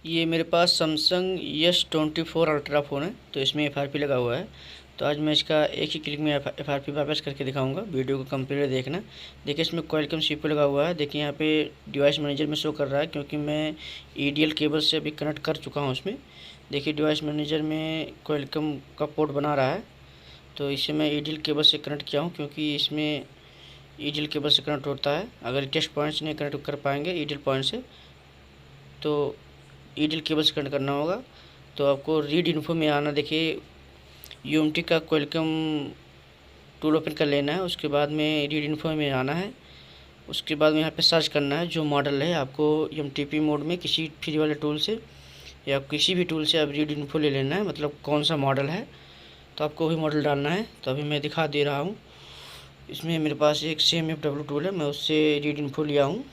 ये मेरे पास Samsung S24 ultra phone है। तो इसमें FRP लगा हुआ है। तो आज मैं इसका एक ही क्लिक में FRP वापस करके दिखाऊंगा। वीडियो को कंप्लीट देखना। देखिए इसमें क्वालकॉम CPU लगा हुआ है। देखिए यहाँ पे डिवाइस मैनेजर में शो कर रहा है क्योंकि मैं EDL केबल से अभी कनेक्ट कर चुका हूँ उसमें। देखिए डिवाइस मैनेजर में क्वालकॉम का पोर्ट बना रहा है। तो इसे मैं EDL केबल से कनेक्ट किया हूँ क्योंकि इसमें EDL केबल से कनेक्ट होता है। अगर टेस्ट पॉइंट से नहीं कनेक्ट कर पाएंगे EDL पॉइंट से तो EDL केबल से कनेक्ट करना होगा। तो आपको रीड इन्फो में आना। देखिए UMT का क्वालकॉम टूल ओपन कर लेना है। उसके बाद में रीड इन्फो में आना है। उसके बाद में यहाँ पे सर्च करना है जो मॉडल है। आपको MTP मोड में किसी फ्री वाले टूल से या किसी भी टूल से आप रीड इन्फो ले लेना है, मतलब कौन सा मॉडल है तो आपको वही मॉडल डालना है। तो अभी मैं दिखा दे रहा हूँ। इसमें मेरे पास एक CMFW टूल है, मैं उससे रीड इन्फो लिया हूँ।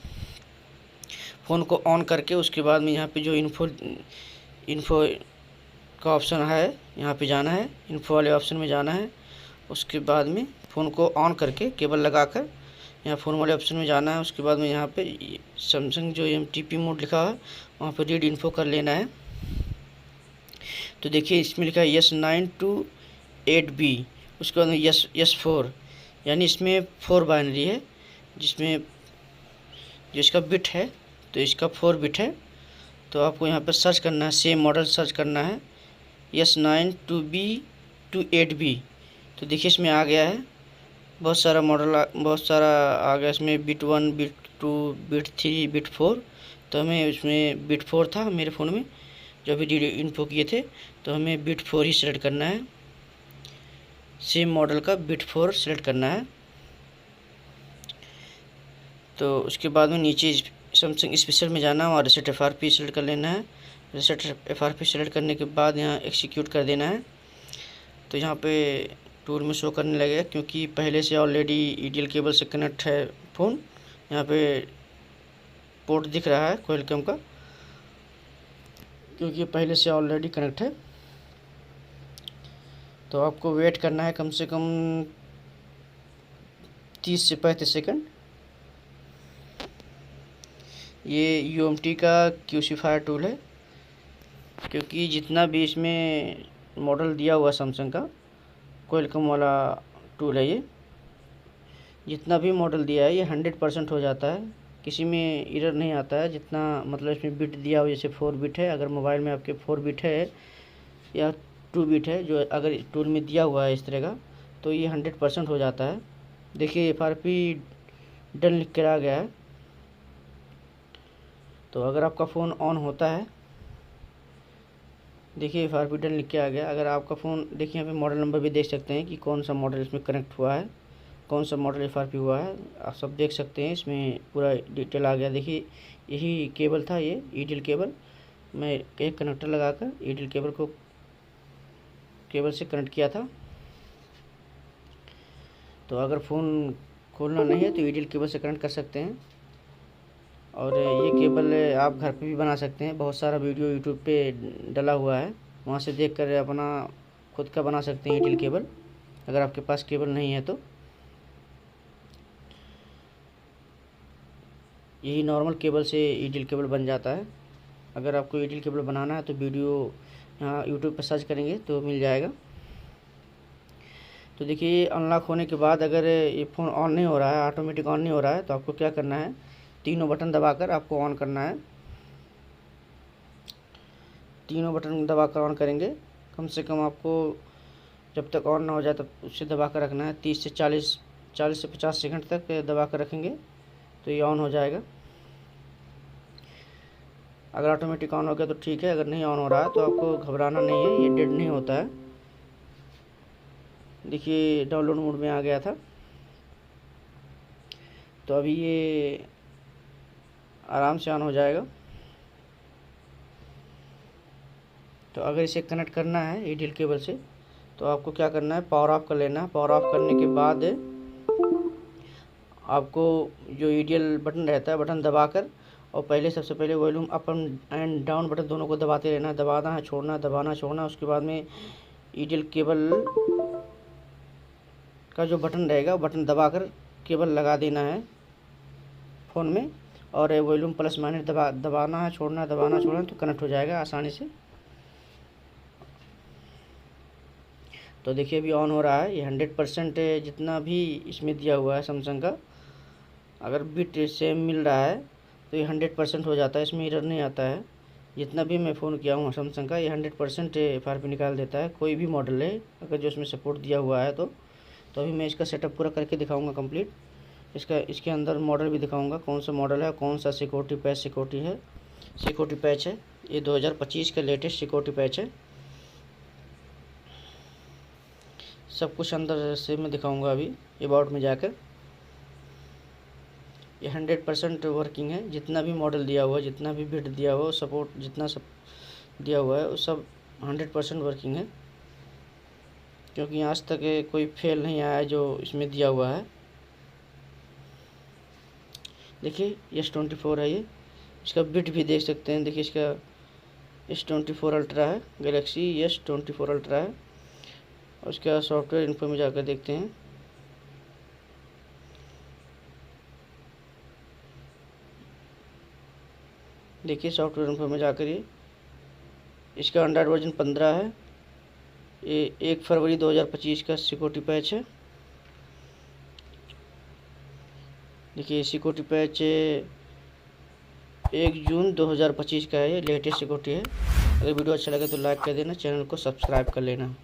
फ़ोन को ऑन करके उसके बाद में यहाँ पे जो इन्फो का ऑप्शन है यहाँ पे जाना है, इन्फो वाले ऑप्शन में जाना है। उसके बाद में फ़ोन को ऑन करके केबल लगाकर यहाँ फ़ोन वाले ऑप्शन में जाना है। उसके बाद में यहाँ पे सैमसंग जो MTP मोड लिखा है वहाँ पे रीड इन्फो कर लेना है। तो देखिए इसमें लिखा है S9 to 8B। उसके बाद में S4, यानी इसमें 4 बाइनरी है, जिसमें जो इसका बिट है तो इसका 4 बिट है। तो आपको यहाँ पर सर्च करना है, सेम मॉडल सर्च करना है S9 to B to 8B। तो देखिए इसमें आ गया है बहुत सारा मॉडल, बहुत सारा आ गया इसमें बिट 1, बिट 2, बिट 3, बिट 4। तो हमें इसमें बिट 4 था मेरे फ़ोन में जो अभी रीड इन्फो किए थे। तो हमें बिट 4 ही सेलेक्ट करना है, सेम मॉडल का बिट 4 सेलेक्ट करना है। तो उसके बाद में नीचे सैमसंग स्पेशल में जाना और रीसेट FRP सेलेक्ट कर लेना है। रीसेट FRP सेलेक्ट करने के बाद यहाँ एक्सिक्यूट कर देना है। तो यहाँ पे टूल में शो करने लगेगा क्योंकि पहले से ऑलरेडी EDL केबल से कनेक्ट है फ़ोन। यहाँ पे पोर्ट दिख रहा है क्वालकॉम का क्योंकि पहले से ऑलरेडी कनेक्ट है। तो आपको वेट करना है कम से कम 30 से 35 सेकंड। ये UMT का QC Fire टूल है क्योंकि जितना भी इसमें मॉडल दिया हुआ सैमसंग का क्वालकॉम वाला टूल है, ये जितना भी मॉडल दिया है ये 100% हो जाता है, किसी में एरर नहीं आता है। जितना मतलब इसमें बिट दिया हुआ, जैसे 4 बिट है, अगर मोबाइल में आपके 4 बिट है या 2 बिट है जो अगर टूल में दिया हुआ है इस तरह का, तो ये 100% हो जाता है। देखिए FRP डन लिख कर आ गया है। तो अगर आपका फ़ोन ऑन होता है, देखिए FRP डन लिख के आ गया। अगर आपका फ़ोन, देखिए यहाँ पे मॉडल नंबर भी देख सकते हैं कि कौन सा मॉडल इसमें कनेक्ट हुआ है, कौन सा मॉडल FRP हुआ है, आप सब देख सकते हैं। इसमें पूरा डिटेल आ गया। देखिए यही केबल था, ये EDL केबल। मैं एक कनेक्टर लगाकर EDL केबल को केबल से कनेक्ट किया था। तो अगर फ़ोन खोलना नहीं है तो EDL केबल से कनेक्ट कर सकते हैं। और ये केबल आप घर पे भी बना सकते हैं। बहुत सारा वीडियो यूट्यूब पे डला हुआ है, वहाँ से देखकर अपना खुद का बना सकते हैं EDL केबल, अगर आपके पास केबल नहीं है तो। यही नॉर्मल केबल से EDL केबल बन जाता है। अगर आपको EDL केबल बनाना है तो वीडियो यहाँ यूट्यूब पर सर्च करेंगे तो मिल जाएगा। तो देखिए अनलॉक होने के बाद अगर ये फ़ोन ऑन नहीं हो रहा है, ऑटोमेटिक ऑन नहीं हो रहा है, तो आपको क्या करना है, तीनों बटन दबाकर आपको ऑन करना है। तीनों बटन दबाकर ऑन करेंगे। कम से कम आपको जब तक ऑन ना हो जाए तब उसे दबा कर रखना है। 30 से 40 से 50 सेकंड तक दबा कर रखेंगे तो ये ऑन हो जाएगा। अगर ऑटोमेटिक ऑन हो गया तो ठीक है, अगर नहीं ऑन हो रहा है तो आपको घबराना नहीं है, ये डेड नहीं होता है। देखिए डाउनलोड मोड में आ गया था। तो अभी ये आराम से ऑन हो जाएगा। तो अगर इसे कनेक्ट करना है EDL केबल से तो आपको क्या करना है, पावर ऑफ कर लेना है। पावर ऑफ करने के बाद आपको जो EDL बटन रहता है, बटन दबाकर, और पहले सबसे पहले volume up and down button दोनों को दबाते रहना है। दबाना है, छोड़ना, दबाना छोड़ना। उसके बाद में EDL केबल का जो बटन रहेगा बटन दबाकर केबल लगा देना है फ़ोन में। और वॉल्यूम प्लस माइनस दबाना है, छोड़ना है, दबाना छोड़ना है, तो कनेक्ट हो जाएगा आसानी से। तो देखिए अभी ऑन हो रहा है। ये 100% जितना भी इसमें दिया हुआ है सैमसंग का, अगर बिट सेम मिल रहा है तो ये 100% हो जाता है, इसमें एरर नहीं आता है। जितना भी मैं फ़ोन किया हूँ सैमसंग का, ये 100% FRP निकाल देता है, कोई भी मॉडल है अगर जो इसमें सपोर्ट दिया हुआ है। तो अभी मैं इसका सेटअप पूरा करके दिखाऊंगा कंप्लीट। इसके अंदर मॉडल भी दिखाऊंगा, कौन सा मॉडल है, कौन सा सिक्योरिटी पैच है। ये 2025 का लेटेस्ट सिक्योरिटी पैच है। सब कुछ अंदर से मैं दिखाऊंगा अभी अबाउट में जाकर। ये 100% वर्किंग है। जितना भी मॉडल दिया हुआ है, जितना भी बिट दिया हुआ है, सपोर्ट जितना सब दिया हुआ है, वो सब 100% वर्किंग है, क्योंकि आज तक कोई फेल नहीं आया है जो इसमें दिया हुआ है। देखिए S24 है ये, इसका बिट भी देख सकते हैं। देखिए इसका S24 अल्ट्रा है, गैलेक्सी S24 अल्ट्रा है। और उसका सॉफ्टवेयर इन्फो में जाकर देखते हैं। देखिए सॉफ्टवेयर इन्फो में जाकर ये इसका एंड्रॉइड वर्जन 15 है। ये 1 फरवरी 2025 का सिक्योरिटी पैच है। देखिए सिक्योरिटी पैच 1 जून 2025 का है, ये लेटेस्ट सिक्योरिटी है। अगर वीडियो अच्छा लगे तो लाइक कर देना, चैनल को सब्सक्राइब कर लेना।